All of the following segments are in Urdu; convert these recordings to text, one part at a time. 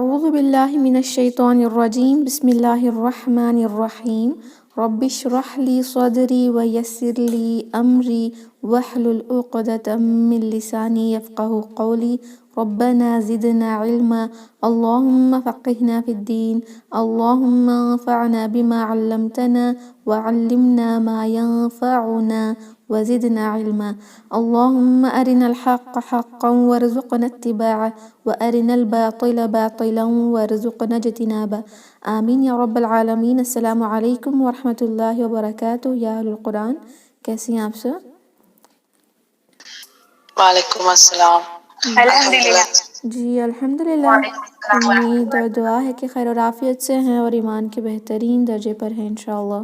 أعوذ بالله من الشيطان الرجيم بسم الله الرحمن الرحيم رب اشرح لي صدري ويسر لي أمري واحلل عقدة من لساني يفقه قولي ربنا زدنا علما اللهم فقهنا في الدين اللهم انفعنا بما علمتنا وعلمنا ما ينفعنا وزدنا علما اللهم أرنا الحق حقا وارزقنا اتباعه وأرنا الباطل باطلا وارزقنا اجتنابه آمین یا رب العالمین۔ السلام علیکم ورحمۃ اللہ وبرکاتہ۔ یا اہل القرآن، کیسی ہیں آپ سب؟ وعلیکم السلام۔ الحمدللہ۔ جی الحمدللہ، امید اور دعا ہے کہ خیر و عافیت سے ہیں اور ایمان کے بہترین درجے پر ہیں انشاءاللہ۔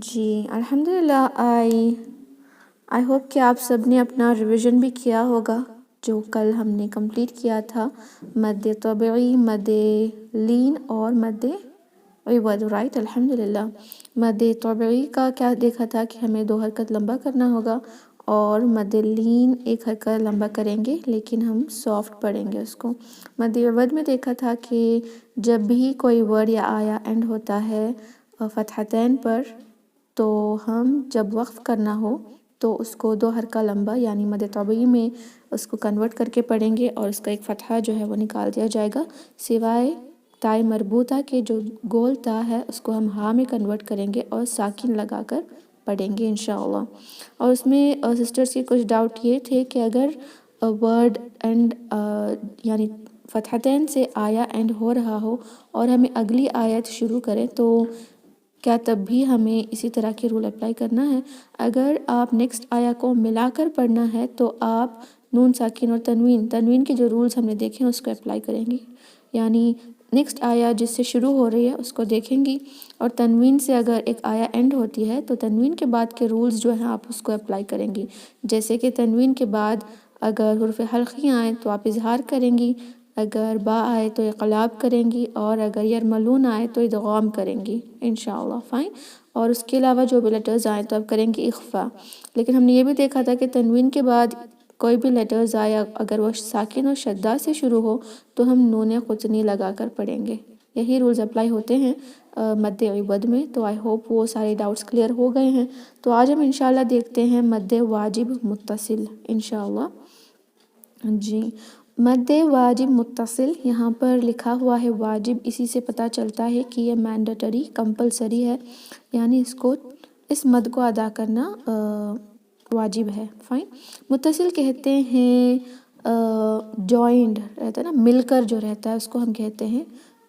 جی الحمدللہ، آئی ہوپ کہ آپ سب نے اپنا ریویژن بھی کیا ہوگا جو کل ہم نے کمپلیٹ کیا تھا، مد طبعی، مد لین اور مد عوض، رائٹ؟ الحمدللہ۔ مد طبعی کا کیا دیکھا تھا کہ ہمیں 2 حرکت لمبا کرنا ہوگا، اور مد لین 1 حرکت لمبا کریں گے لیکن ہم سافٹ پڑھیں گے اس کو۔ مد عوض میں دیکھا تھا کہ جب بھی کوئی ورڈ یا آیا اینڈ ہوتا ہے فتحتین پر، تو ہم جب وقف کرنا ہو تو اس کو 2 حرکہ لمبا یعنی مد طبعی میں اس کو کنورٹ کر کے پڑھیں گے، اور اس کا ایک فتحہ جو ہے وہ نکال دیا جائے گا، سوائے تائے مربوطہ کے جو گول تا ہے اس کو ہم ہاں میں کنورٹ کریں گے اور ساکن لگا کر پڑھیں گے انشاءاللہ۔ اور اس میں سسٹرز کے کچھ ڈاؤٹ یہ تھے کہ اگر ورڈ اینڈ یعنی فتحتین سے آیا اینڈ ہو رہا ہو اور ہمیں اگلی آیت شروع کریں تو کیا تب بھی ہمیں اسی طرح کے رول اپلائی کرنا ہے؟ اگر آپ نیکسٹ آیا کو ملا کر پڑھنا ہے تو آپ نون ساکن اور تنوین کے جو رولز ہم نے دیکھے ہیں اس کو اپلائی کریں گی، یعنی نیکسٹ آیا جس سے شروع ہو رہی ہے اس کو دیکھیں گی، اور تنوین سے اگر ایک آیا اینڈ ہوتی ہے تو تنوین کے بعد کے رولز جو ہیں آپ اس کو اپلائی کریں گی، جیسے کہ تنوین کے بعد اگر حروف حلقی آئیں تو آپ اظہار کریں گی، اگر با آئے تو اقلاب کریں گی، اور اگر یرملون آئے تو ادغام کریں گی انشاءاللہ، فائن۔ اور اس کے علاوہ جو بھی لیٹرز آئیں تو آپ کریں گی اخفا۔ لیکن ہم نے یہ بھی دیکھا تھا کہ تنوین کے بعد کوئی بھی لیٹرز آیا اگر وہ ساکن اور شدہ سے شروع ہو تو ہم نون قطنی لگا کر پڑھیں گے۔ یہی رولز اپلائی ہوتے ہیں مد عوض میں، تو آئی ہوپ وہ سارے ڈاؤٹس کلیئر ہو گئے ہیں۔ تو آج ہم انشاءاللہ دیکھتے ہیں مد واجب متصل انشاءاللہ۔ جی مد واجب متصل، یہاں پر لکھا ہوا ہے واجب، اسی سے پتہ چلتا ہے کہ یہ مینڈیٹری کمپلسری ہے، یعنی اس مد کو ادا کرنا واجب ہے، فائن۔ متصل کہتے ہیں جوائنڈ رہتا ہے نا، مل کر جو رہتا ہے اس کو ہم کہتے ہیں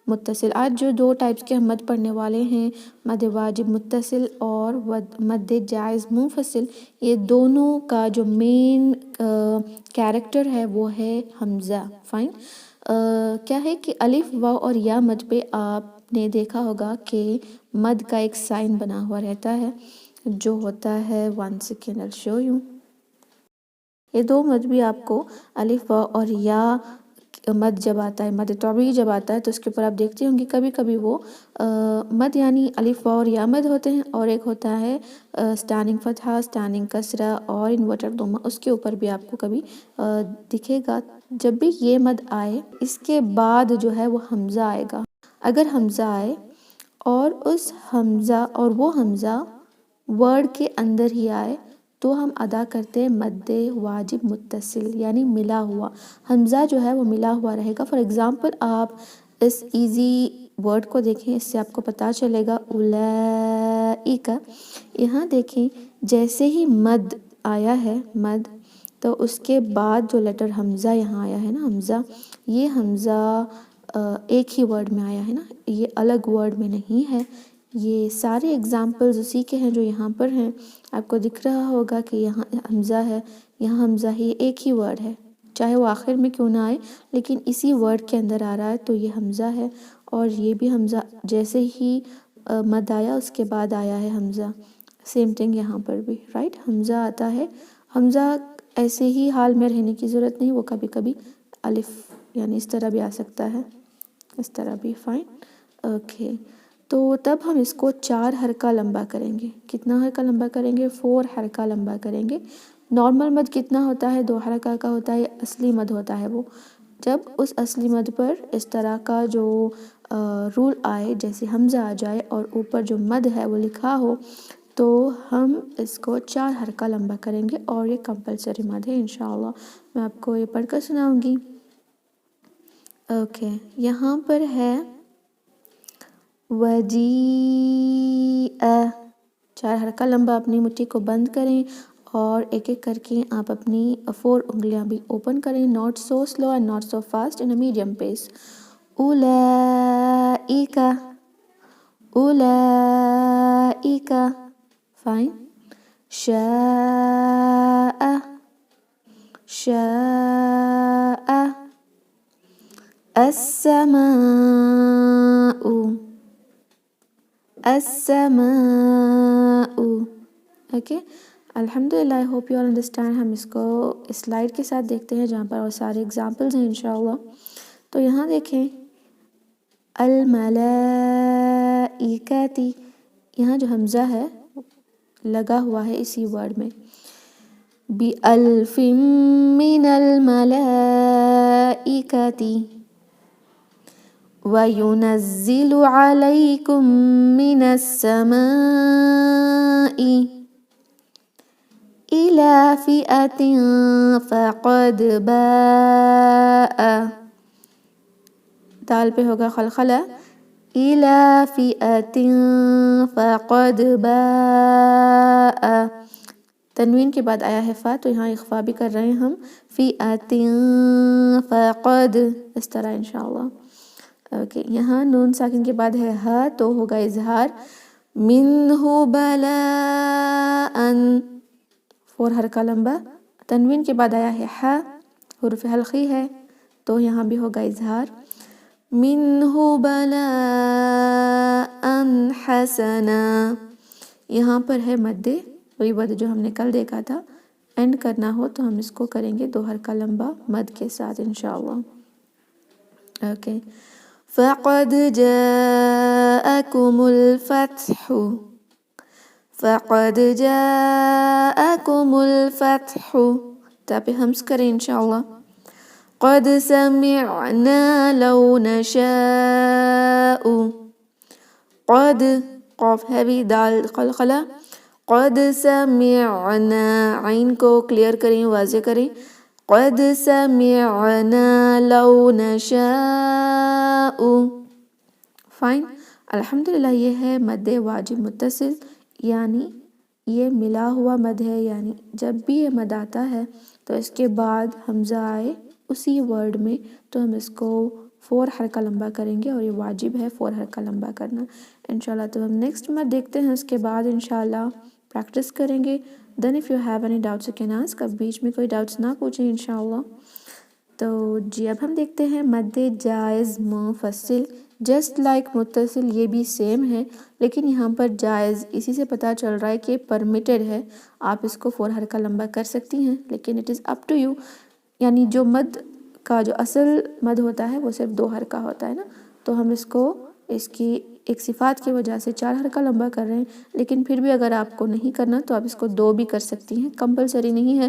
متصل۔ آج جو 2 ٹائپس کے ہم مد پڑھنے والے ہیں، مد واجب متصل اور مد جائز منفصل، یہ دونوں کا جو مین کیریکٹر ہے وہ ہے حمزہ، فائن۔ کیا ہے کہ الف واو اور یا مد پہ آپ نے دیکھا ہوگا کہ مد کا ایک سائن بنا ہوا رہتا ہے جو ہوتا ہے 1 سیکنڈ I'll show you۔ یہ 2 مد بھی آپ کو الف واو اور یا مد جب آتا ہے، مد طبعی جب آتا ہے تو اس کے اوپر آپ دیکھتے ہوں گے کبھی کبھی وہ مد یعنی الف واو اور یا مد ہوتے ہیں، اور ایک ہوتا ہے اسٹینڈنگ فتحہ، اسٹینڈنگ کسرہ اور انورٹڈ ضمہ، اس کے اوپر بھی آپ کو کبھی دکھے گا۔ جب بھی یہ مد آئے اس کے بعد جو ہے وہ حمزہ آئے گا، اگر حمزہ آئے اور وہ حمزہ ورڈ کے اندر ہی آئے تو ہم ادا کرتے ہیں مد واجب متصل، یعنی ملا ہوا حمزہ جو ہے وہ ملا ہوا رہے گا۔ فار ایگزامپل آپ اس ایزی ورڈ کو دیکھیں، اس سے آپ کو پتہ چلے گا اولئک، یہاں دیکھیں جیسے ہی مد آیا ہے مد، تو اس کے بعد جو لیٹر حمزہ یہاں آیا ہے نا، حمزہ، یہ حمزہ ایک ہی ورڈ میں آیا ہے نا، یہ الگ ورڈ میں نہیں ہے۔ یہ سارے ایگزامپلز اسی کے ہیں جو یہاں پر ہیں، آپ کو دکھ رہا ہوگا کہ یہاں حمزہ ہے، یہاں حمزہ ہی ایک ہی ورڈ ہے، چاہے وہ آخر میں کیوں نہ آئے لیکن اسی ورڈ کے اندر آ رہا ہے تو یہ حمزہ ہے، اور یہ بھی حمزہ جیسے ہی مد آیا اس کے بعد آیا ہے حمزہ، سیم تھنگ یہاں پر بھی، رائٹ؟ حمزہ آتا ہے، حمزہ ایسے ہی حال میں رہنے کی ضرورت نہیں، وہ کبھی کبھی الف یعنی اس طرح بھی آ سکتا ہے، اس طرح بھی، فائن، اوکے۔ تو تب ہم اس کو 4 حرکہ لمبا کریں گے۔ کتنا حرکہ لمبا کریں گے؟ 4 حرکہ لمبا کریں گے۔ نارمل مد کتنا ہوتا ہے؟ 2 حرکہ کا ہوتا ہے، اصلی مد ہوتا ہے وہ جب اس اصلی مد پر اس طرح کا جو رول آئے، جیسے حمزہ آ جائے اور اوپر جو مد ہے وہ لکھا ہو، تو ہم اس کو 4 حرکہ لمبا کریں گے، اور یہ کمپلسری مد ہے انشاءاللہ۔ میں آپ کو یہ پڑھ کر سناؤں گی۔ اوکے، یہاں پر ہے وجیء، 4 حرکہ لمبا، اپنی مٹھی کو بند کریں اور ایک ایک کر کے آپ اپنی 4 انگلیاں بھی اوپن کریں، not so slow and not so fast, in a medium pace۔ اولئک، اولئک، فائن۔ شاء، شاء، السماء، السماء۔ اوکے، الحمدللہ، I hope you all understand۔ ہم اس کو سلائڈ کے ساتھ دیکھتے ہیں جہاں پر اور سارے ایگزامپلز ہیں انشاءاللہ۔ تو یہاں دیکھیں الملائکتی، یہاں جو حمزہ ہے لگا ہوا ہے اسی ورڈ میں۔ بِأَلْفٍ مِّنَ الْمَلَائِکَةِ وَيُنَزِّلُ عَلَيْكُم مِّنَ السَّمَاءِ إِلَى فِئَةٍ فَقَدْ بَاءَ، دال پہ ہوگا خلخلہ، إِلَى فِئَةٍ فَقَدْ بَاءَ، تنوین کے بعد آیا ہے فا، تو یہاں اخفا بھی کر رہے ہیں ہم، فِئَةٍ فَقَدْ، اس طرح انشاءاللہ۔ اوکے، یہاں نون ساکن کے بعد ہے ہا، تو ہوگا اظہار، منہ بلاء، 4 حرکہ لمبا، تنوین کے بعد آیا ہے ہا، حرف حلقی ہے، تو یہاں بھی ہوگا اظہار، منہ بلاء حسنا۔ یہاں پر ہے مد، وہی مد جو ہم نے کل دیکھا تھا، اینڈ کرنا ہو تو ہم اس کو کریں گے 2 حرکہ لمبا مد کے ساتھ انشاءاللہ۔ اوکے، فَقَدْ جَاءَكُمُ الْفَتْحُ، فَقَدْ جَاءَكُمُ الْفَتْحُ، تاپہ ہمس کریں انشاءاللہ۔ قَدْ سَمِعْنَا لَوْ نَشَاءُ، قَدْ، قاف ہے بھی، دال قلقلہ، قَدْ سَمِعْنَا، عین کو کلیئر کریں، واضح کریں، قَدْ سَمِعْنَا لَوْ نَشَاءُ، فائن۔ الحمدللہ، یہ ہے مد واجب متصل، یعنی یہ ملا ہوا مد ہے، یعنی جب بھی یہ مد آتا ہے تو اس کے بعد حمزہ آئے اسی ورڈ میں تو ہم اس کو 4 حرکہ لمبا کریں گے، اور یہ واجب ہے 4 حرکہ لمبا کرنا انشاءاللہ۔ تو ہم نیکسٹ مد دیکھتے ہیں، اس کے بعد انشاءاللہ پریکٹس کریں گے۔ Then if you have any doubts you can ask, اب بیچ میں کوئی ڈاؤٹس نہ پوچھیں انشاءاللہ۔ تو جی اب ہم دیکھتے ہیں مد جائز منفصل، جسٹ لائک متصل، یہ بھی سیم ہے، لیکن یہاں پر جائز اسی سے پتہ چل رہا ہے کہ پرمیٹڈ ہے، آپ اس کو 4 حرکہ لمبا کر سکتی ہیں، لیکن it is up to you, یعنی جو مد کا جو اصل مد ہوتا ہے وہ صرف 2 حرکہ ہوتا ہے نا، تو ہم اس کو اس کی ایک صفات کی وجہ سے 4 حرکہ لمبا کر رہے ہیں، لیکن پھر بھی اگر آپ کو نہیں کرنا تو آپ اس کو 2 بھی کر سکتی ہیں، کمپلسری نہیں ہے،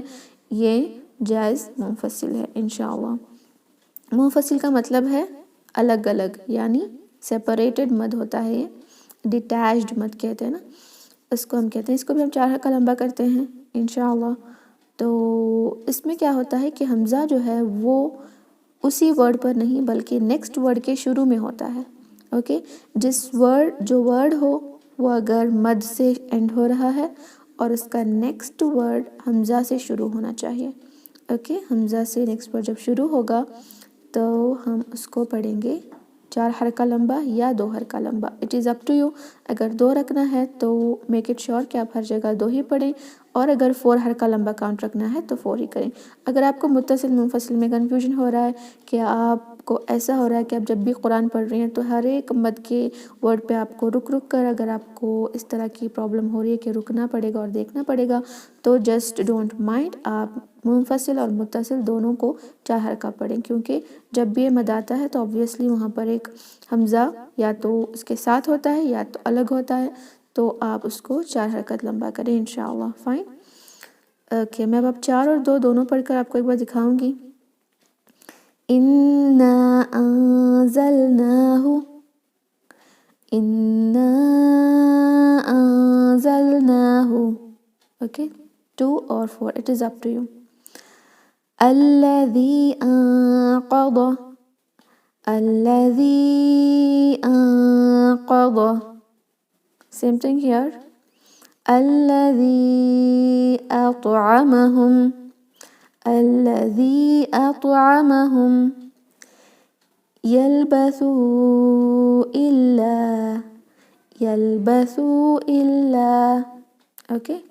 یہ جائز منفصل ہے انشاءاللہ۔ منفصل کا مطلب ہے الگ الگ، یعنی سیپریٹڈ مد ہوتا ہے، یہ ڈیٹیچڈ مد کہتے ہیں نا، اس کو ہم کہتے ہیں، اس کو بھی ہم 4 حرکہ لمبا کرتے ہیں انشاءاللہ۔ تو اس میں کیا ہوتا ہے کہ حمزہ جو ہے وہ اسی ورڈ پر نہیں بلکہ نیکسٹ ورڈ کے شروع میں ہوتا ہے۔ اوکے، جو ورڈ ہو وہ اگر مد سے اینڈ ہو رہا ہے اور اس کا نیکسٹ ورڈ حمزہ سے شروع ہونا چاہیے۔ اوکے، حمزہ سے نیکسٹ ورڈ جب شروع ہوگا تو ہم اس کو پڑھیں گے 4 حرکہ لمبا یا 2 حرکہ لمبا، it is up to you. اگر 2 رکھنا ہے تو میک اٹ شور کہ آپ ہر جگہ 2 ہی پڑھیں، اور اگر 4 حرکہ لمبا کاؤنٹ رکھنا ہے تو 4 ہی کریں۔ اگر آپ کو متصل منفصل میں کنفیوژن ہو رہا ہے کہ آپ کو ایسا ہو رہا ہے کہ آپ جب بھی قرآن پڑھ رہے ہیں تو ہر ایک مد کے ورڈ پہ آپ کو رک کر، اگر آپ کو اس طرح کی پرابلم ہو رہی ہے کہ رکنا پڑے گا اور دیکھنا پڑے گا، تو جسٹ ڈونٹ مائنڈ، آپ منفصل اور متصل دونوں کو 4 حرکہ پڑھیں، کیونکہ جب بھی یہ مد آتا ہے تو آبویسلی وہاں پر ایک حمزہ یا تو اس کے ساتھ ہوتا ہے یا تو الگ ہوتا ہے، تو آپ اس کو 4 حرکت لمبا کریں انشاءاللہ، فائن۔ اوکے، میں اب 4 اور 2 دونوں پڑھ کر آپ کو ایک بار دکھاؤں گی۔ إنا أنزلناه إنا أنزلناه. Okay, 2 or 4, it is up to you. الذي أنقض same thing here. الذي أطعمهم يلبثوا إلا. Okay,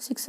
6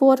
4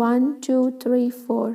1 2 3 4,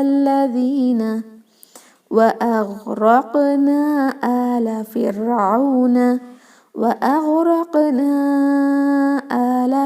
الذين وأغرقنا آل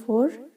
4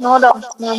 No doubt, ma'am.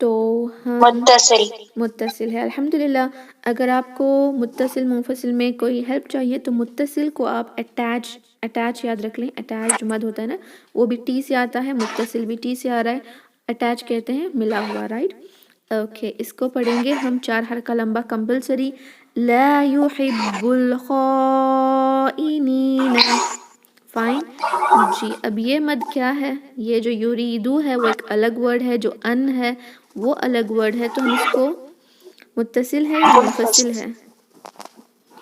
تو ہم متصل ہے الحمدللہ. اگر آپ کو متصل منفصل میں کوئی ہیلپ چاہیے تو متصل کو آپ اٹیچ یاد رکھ لیں. اٹیچ جو مد ہوتا ہے نا وہ بھی ٹی سے آتا ہے, متصل بھی ٹی سے آ رہا ہے. اٹیچ کہتے ہیں ملا ہوا, رائٹ. اوکے, اس کو پڑھیں گے ہم 4 حرکہ لمبا کمپلسری. لا يحب الخائنین. فائن جی. اب یہ مد کیا ہے؟ یہ جو یریدو ہے وہ ایک الگ ورڈ ہے, جو ان ہے وہ الگ ورڈ ہے. تو ہم اس کو متصل ہے یا منفصل ہے؟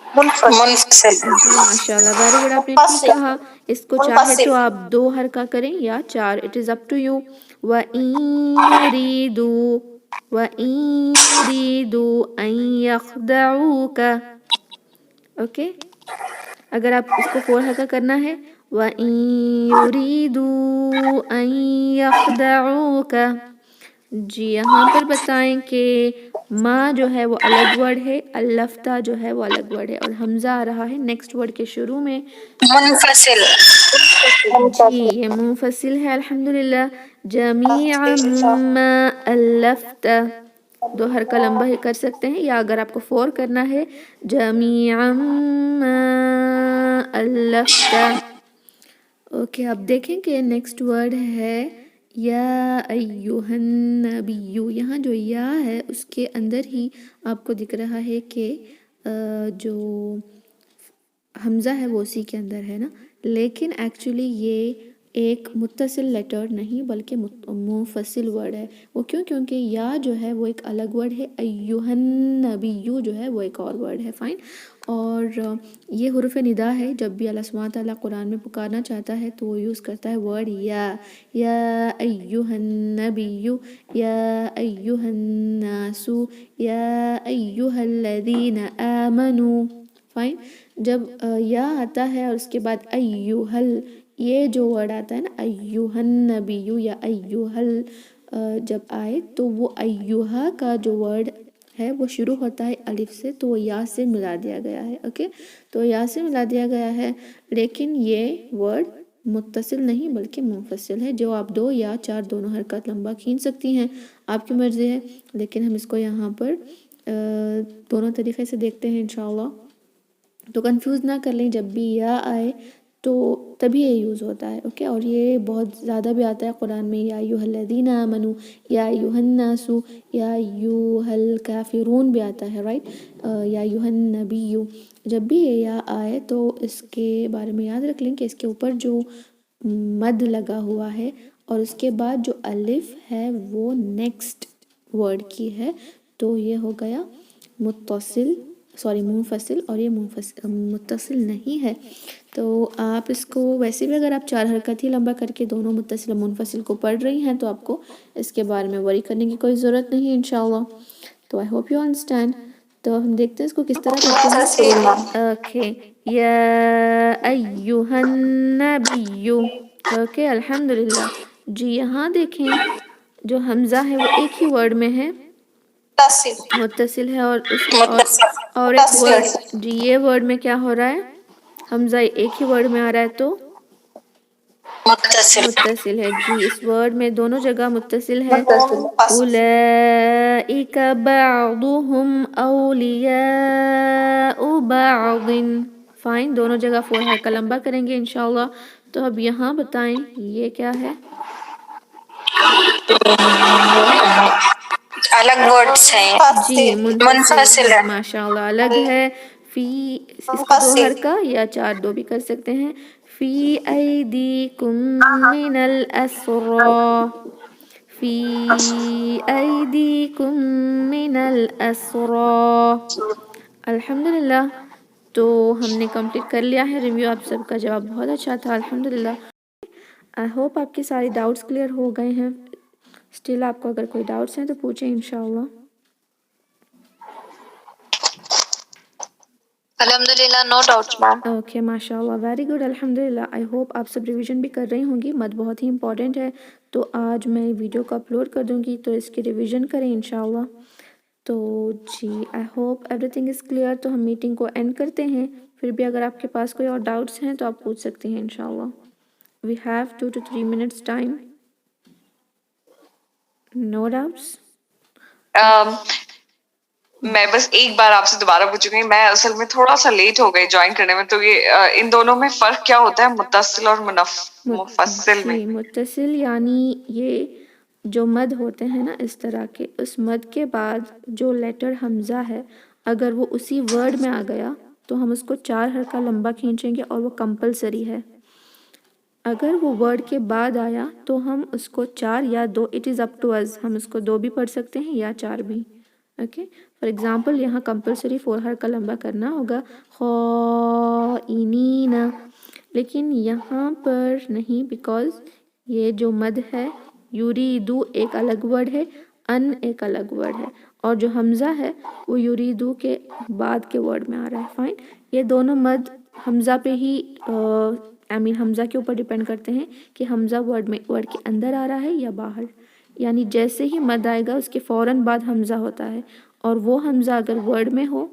منفصل. جی ماشاء اللہ, ویری گڈ, آپ نے ٹھیک کہا. اس کو چاہے تو آپ 2 حرکہ کریں یا 4, it is up to you. وَإِن يُرِيدُوا أَن يَخْدَعُوكَ. اوکے, اگر آپ اس کو 4 حرکہ کرنا ہے وَإِن يُرِيدُوا أَن يَخْدَعُوكَ. جی یہاں پر بتائیں کہ ما جو ہے وہ الگ ورڈ ہے, اللفتہ جو ہے وہ الگ ورڈ ہے, اور حمزہ آ رہا ہے نیکسٹ ورڈ کے شروع میں. منفصل. جی یہ منفصل ہے الحمدللہ. جمیعا ما الفت. 2 حرکہ لمبا ہی کر سکتے ہیں, یا اگر آپ کو 4 کرنا ہے جمیعا ما الفت. اوکے, آپ دیکھیں کہ نیکسٹ ورڈ ہے یا ایہا النبی. یہاں جو یا ہے اس کے اندر ہی آپ کو دکھ رہا ہے کہ جو حمزہ ہے وہ اسی کے اندر ہے نا, لیکن ایکچولی یہ ایک متصل لیٹر نہیں بلکہ منفصل ورڈ ہے. وہ کیونکہ یا جو ہے وہ ایک الگ ورڈ ہے, ایہا النبی جو ہے وہ ایک اور ورڈ ہے. فائن. اور یہ حروف ندا ہے. جب بھی اللہ سبحانہ تعالیٰ قرآن میں پکارنا چاہتا ہے تو وہ یوز کرتا ہے ورڈ یا ایہا النبی, یا ایہا الناس, یا ایہا الذین آمنوا. فائن. جب یا آتا ہے اور اس کے بعد ایہا, یہ جو ورڈ آتا ہے نا ایہا النبی یا ایہا جب آئے تو وہ ایہا کا جو ورڈ ہے وہ شروع ہوتا ہے الف سے, تو وہ یا سے ملا دیا گیا ہے. اوکے, تو یا سے ملا دیا گیا ہے, لیکن یہ ورڈ متصل نہیں بلکہ منفصل ہے. جو آپ 2 یا 4 دونوں حرکات لمبا کھینچ سکتی ہیں, آپ کی مرضی ہے, لیکن ہم اس کو یہاں پر دونوں طریقے سے دیکھتے ہیں انشاءاللہ. تو کنفیوز نہ کر لیں, جب بھی یا آئے تو تبھی یہ یوز ہوتا ہے. اوکے, اور یہ بہت زیادہ بھی آتا ہے قرآن میں, یا ایہا الذین آمنوا, یا ایہا الناس, یا ایہا الکافرون بھی آتا ہے, رائٹ. یا ایہا النبی. جب بھی یہ یا آئے تو اس کے بارے میں یاد رکھ لیں کہ اس کے اوپر جو مد لگا ہوا ہے اور اس کے بعد جو الف ہے وہ نیکسٹ ورڈ کی ہے, تو یہ ہو گیا منفصل, اور یہ متصل نہیں ہے. تو آپ اس کو ویسے بھی اگر آپ 4 حرکت ہی لمبا کر کے دونوں متصل اور منفصل کو پڑھ رہی ہیں تو آپ کو اس کے بارے میں وری کرنے کی کوئی ضرورت نہیں انشاءاللہ. تو آئی ہوپ یو انڈرسٹینڈ. تو ہم دیکھتے ہیں اس کو کس طرح کرتے ہیں. اوکے, یا ایہا النبی. اوکے الحمدللہ. جی یہاں دیکھیں جو حمزہ ہے وہ ایک ہی ورڈ میں ہے, متصل ہے, اور ایک ورڈ. جی یہ ورڈ میں کیا ہو رہا ہے, حمزہ ایک ہی ورڈ میں آ رہا ہے تو متصل ہے. جی اس ورڈ میں دونوں جگہ متصل ہے. اولئک بعضهم اولیاء بعض. فائن, دونوں جگہ 4 حرکہ لمبا کریں گے انشاءاللہ. تو اب یہاں بتائیں یہ کیا ہے, الگ ورڈز ہیں. جی منفصل ہے, ماشاءاللہ الگ ہے. فی, اس کو 2 حرکہ یا 4 2 بھی کر سکتے ہیں. فی ایدیکم من الاسرا, فی ایدیکم من الاسرا. الحمدللہ. تو ہم نے کمپلیٹ کر لیا ہے ریویو. آپ سب کا جواب بہت اچھا تھا الحمدللہ. آئی ہوپ آپ کے سارے ڈاؤٹس کلیئر ہو گئے ہیں. اسٹل آپ کو اگر کوئی ڈاؤٹس ہیں تو پوچھیں انشاءاللہ. الحمدللہ نو ڈاؤٹس میم. اوکے ماشاءاللہ, ویری گڈ الحمدللہ. آئی ہوپ آپ سب ریویژن بھی کر رہی ہوں گی, مد بہت ہی امپورٹنٹ ہے. تو آج میں ویڈیو کو اپلوڈ کر دوں گی تو اس کی ریویژن کریں انشاءاللہ. تو جی I hope everything is clear. تو ہم میٹنگ کو اینڈ کرتے ہیں. پھر بھی اگر آپ کے پاس کوئی اور ڈاؤٹس ہیں تو آپ پوچھ سکتے ہیں انشاءاللہ. We have 2 to 3 minutes time. No doubts. میں بس ایک بار آپ سے دوبارہ پوچھوں گی، میں اصل میں تھوڑا سا لیٹ ہو گئی جوائن کرنے میں، تو یہ ان دونوں میں فرق کیا ہوتا ہے، متصل اور مفصل میں؟ جی متصل یعنی یہ جو مد ہوتے ہیں نا اس طرح کے، اس مد کے بعد جو لیٹر حمزہ ہے اگر وہ اسی ورڈ میں آ گیا تو ہم اس کو 4 حرکہ لمبا کھینچیں گے اور وہ کمپلسری ہے. اگر وہ ورڈ کے بعد آیا تو ہم اس کو 4 یا 2، it is up two is, ہم اس کو 2 بھی پڑھ سکتے ہیں یا 4 بھی. اوکے فار ایگزامپل یہاں کمپلسری 4 حرکہ لمبا کرنا ہوگا خائنین، لیکن یہاں پر نہیں، بیکاز یہ جو مد ہے یریدو ایک الگ ورڈ ہے، ان ایک الگ ورڈ ہے، اور جو حمزہ ہے وہ یریدو کے بعد کے ورڈ میں آ رہا ہے. فائن، یہ دونوں مد حمزہ پہ ہی حمزہ کے اوپر ڈیپینڈ کرتے ہیں کہ حمزہ ورڈ کے اندر آ رہا ہے یا باہر. یعنی جیسے ہی مد آئے گا اس کے فوراً بعد حمزہ ہوتا ہے، اور وہ حمزہ اگر ورڈ میں ہو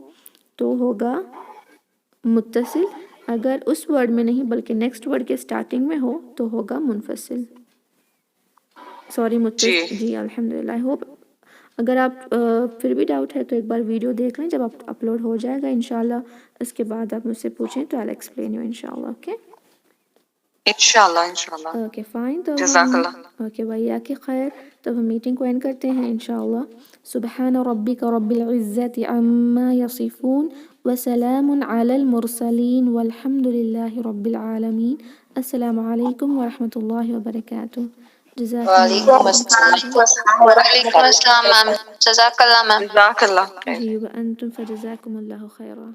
تو ہوگا متصل، اگر اس ورڈ میں نہیں بلکہ نیکسٹ ورڈ کے سٹارٹنگ میں ہو تو ہوگا منفصل. سوری متصل. جی الحمدللہ. آئی ہوپ اگر آپ پھر بھی ڈاؤٹ ہے تو ایک بار ویڈیو دیکھ لیں، جب آپ اپلوڈ ہو جائے گا انشاءاللہ، اس کے بعد آپ مجھ سے پوچھیں تو I'll explain you انشاءاللہ. اوکے انشاءاللہ. Okay fine. تو جزاک اللہ. اوکے بھائی کے خیر، تب ہم میٹنگ کو اینڈ کرتے ہیں انشاءاللہ. سبحان ربک رب العزت عما یصفون وسلام علی المرسلین والحمد للہ رب العالمین. السلام علیکم ورحمۃ اللہ وبرکاتہ. وعلیکم السلام میم، جزاک اللہ میم. جزاک اللہ. جی وانتم فجزاکم اللہ خیرا.